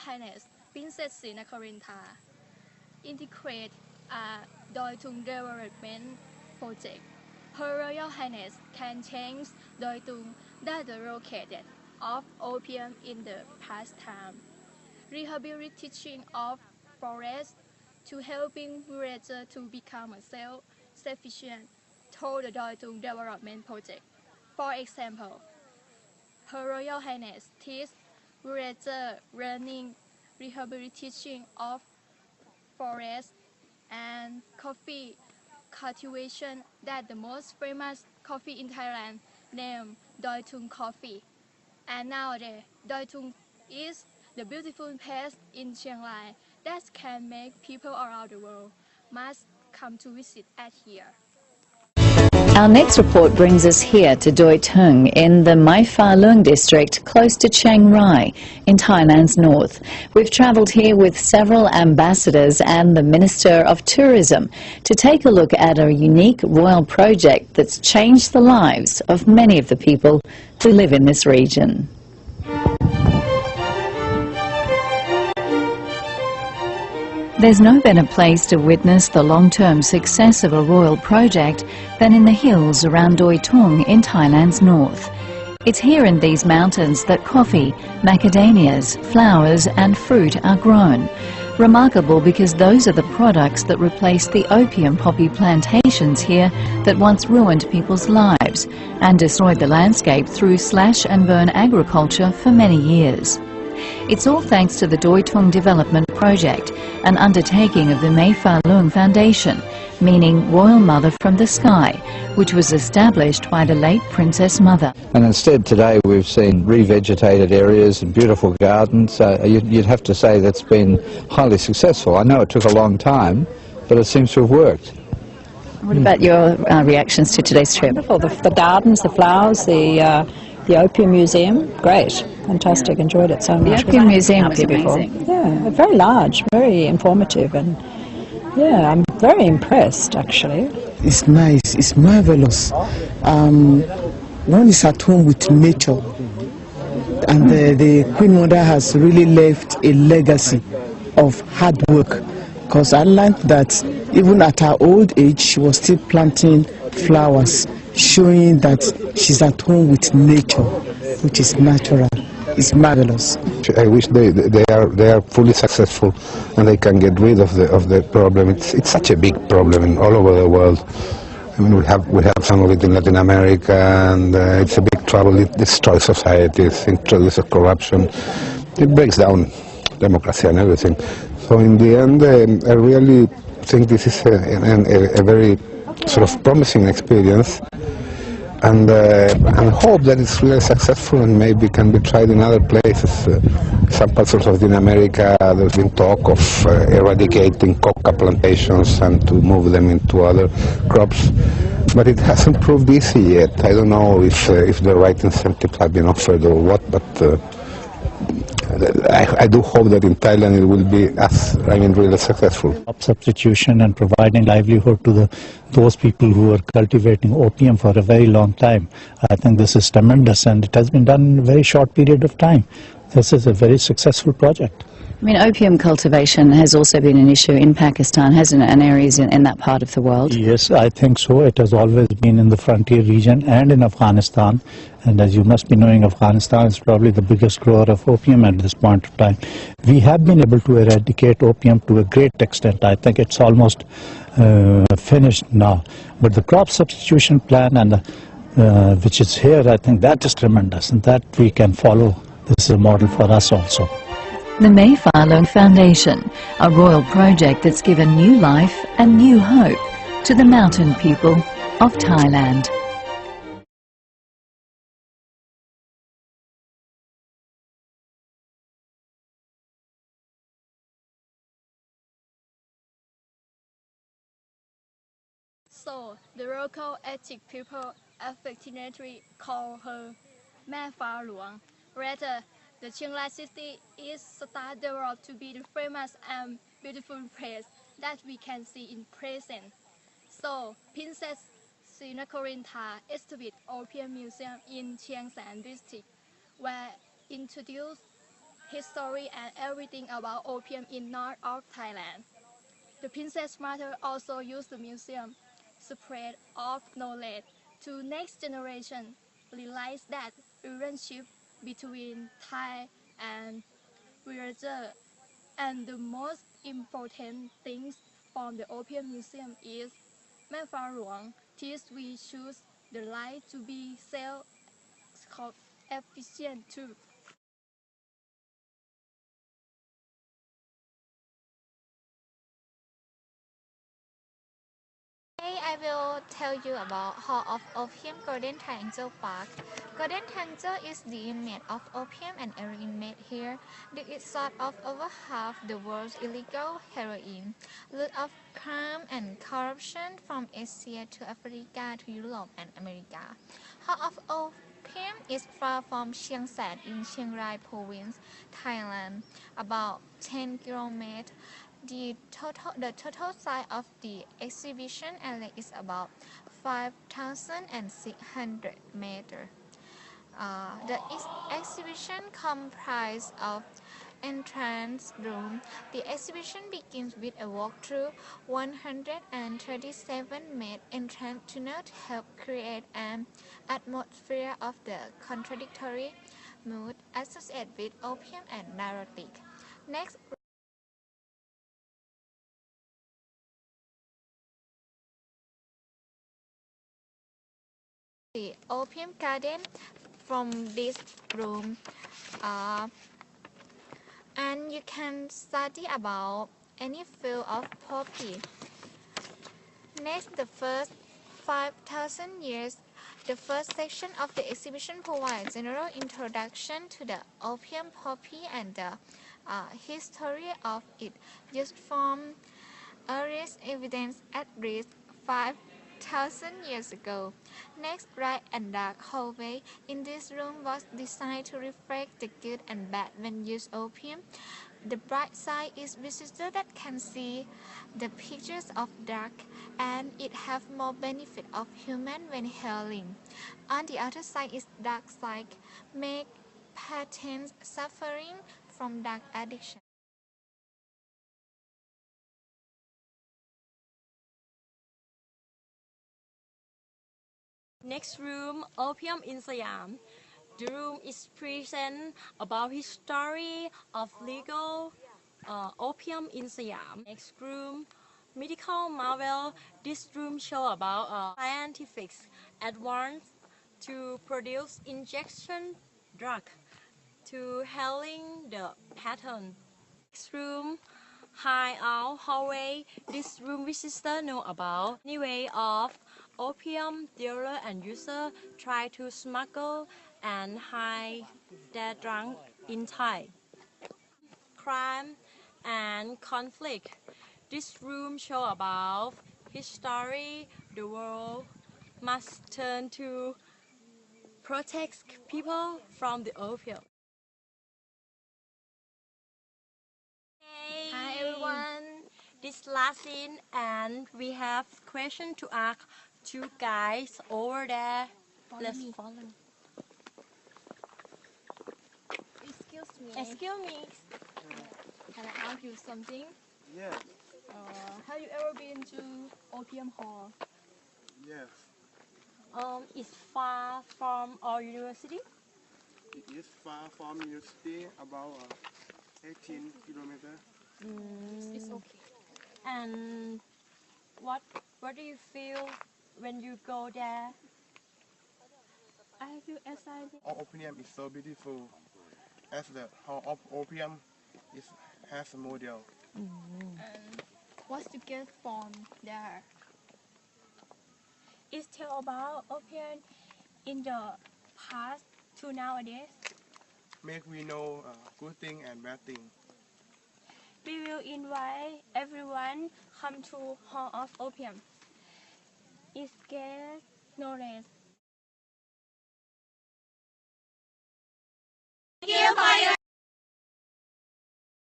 Highness Princess Srinakarintha integrate a Doi Tung development project. Her Royal Highness can change Doi Tung that the located of opium in the past time, rehabilitation of forests to helping villagers to become self-sufficient through the Doi Tung development project. For example, Her Royal Highness teaches villagers learning rehabilitation of forests and coffee cultivation that the most famous coffee in Thailand named Doi Tung Coffee. And nowadays, Doi Tung is the beautiful place in Chiang Rai that can make people around the world must come to visit at here. Our next report brings us here to Doi Tung in the Mai Pha Luang district close to Chiang Rai in Thailand's north. We've travelled here with several ambassadors and the Minister of Tourism to take a look at a unique royal project that's changed the lives of many of the people who live in this region. There's no better place to witness the long-term success of a royal project than in the hills around Doi Tung in Thailand's north. It's here in these mountains that coffee, macadamias, flowers and fruit are grown. Remarkable because those are the products that replaced the opium poppy plantations here that once ruined people's lives and destroyed the landscape through slash and burn agriculture for many years. It's all thanks to the Doi Tung Development Project, an undertaking of the Mai Pha Luang Foundation, meaning Royal Mother from the Sky, which was established by the late Princess Mother. And instead today we've seen revegetated areas and beautiful gardens. You'd have to say that's been highly successful. I know it took a long time, but it seems to have worked. What about your reactions to today's trip? Wonderful. The gardens, the flowers, the Opium Museum, great, fantastic, enjoyed it so much. The Opium Museum was amazing. Yeah, very large, very informative, and yeah, I'm very impressed actually. It's nice, it's marvelous. One is at home with nature, and the Queen Mother has really left a legacy of hard work, because I learned that even at her old age she was still planting flowers, showing that she's at home with nature, which is natural. It's marvelous. I wish they are fully successful and they can get rid of the problem. It's such a big problem all over the world. I mean, we have some of it in Latin America, and it's a big trouble. It destroys societies, introduces corruption, it breaks down democracy and everything. So in the end, I really think this is a very sort of promising experience, and hope that it's really successful and maybe can be tried in other places. Some parts of Latin America, there's been talk of eradicating coca plantations and to move them into other crops, but it hasn't proved easy yet. I don't know if the right incentives have been offered or what, but I do hope that in Thailand it will be really successful. Substitution and providing livelihood to those people who are cultivating opium for a very long time. I think this is tremendous, and it has been done in a very short period of time. This is a very successful project. I mean, opium cultivation has also been an issue in Pakistan, hasn't it, and areas in that part of the world? Yes, I think so. It has always been in the frontier region and in Afghanistan. And as you must be knowing, Afghanistan is probably the biggest grower of opium at this point of time. We have been able to eradicate opium to a great extent. I think it's almost finished now. But the crop substitution plan, and which is here, I think that is tremendous, and that we can follow. This is a model for us also. The Mai Pha Luang Foundation, a royal project that's given new life and new hope to the mountain people of Thailand. So, the local ethnic people affectionately call her Mai Pha Luang. Rather, the Chiang Rai city is started developed to be the famous and beautiful place that we can see in present. So, Princess Srinakarintha established Opium Museum in Chiang Saen district, where introduced history and everything about opium in north of Thailand. The Princess Mother also used the museum spread of knowledge to next generation, realize that relationship between Thai and villager. And the most important thing from the Opium Museum is Mepha teach we choose the life to be self-efficient too. Today I will tell you about Hall of Opium Golden Triangle Park. Golden Triangle is the made of opium and heroin made here. This is sort of over half the world's illegal heroin. Loot of crime and corruption from Asia to Africa to Europe and America. Hall of Opium is far from Chiang Saen in Chiang Rai province, Thailand, about 10 kilometers. The total size of the exhibition area is about 5,600 meters. The exhibition comprises of entrance room. The exhibition begins with a walkthrough 137-meter entrance tunnel to help create an atmosphere of the contradictory mood associated with opium and narcotics. Next, the opium garden from this room, and you can study about any field of poppy. Next, the first 5,000 years. The first section of the exhibition provides general introduction to the opium poppy and the history of it, just from earliest evidence at least 5,000 years ago. Next, bright and dark hallway in this room was designed to reflect the good and bad when used opium. The bright side is visitors that can see the pictures of dark, and it have more benefit of human when healing. On the other side is dark side, make patients suffering from drug addiction. Next room, Opium in Siam. The room is present about history of legal opium in Siam. Next room, medical marvel. This room show about scientific advance to produce injection drug to healing the pattern. Next room, high out hallway. This room visitors know about any way of opium dealer and user try to smuggle and hide their drug in Thai. Crime and conflict. This room show about history. The world must turn to protect people from the opium. Hey. Hi everyone. This last scene, and we have question to ask two guys over there. Let's follow. Excuse me. Excuse me. Can I ask you something? Yes, Have you ever been to Opium Hall? yes. It's far from our university. It is far from university, about 18 kilometers. It's okay. And what do you feel when you go there? I feel excited. Opium is so beautiful, as the Hall of Opium has a model. And what's to get from there? It's tell about opium in the past to nowadays. Make we know good thing and bad thing. We will invite everyone come to Hall of Opium. It's get knowledge. thank you for your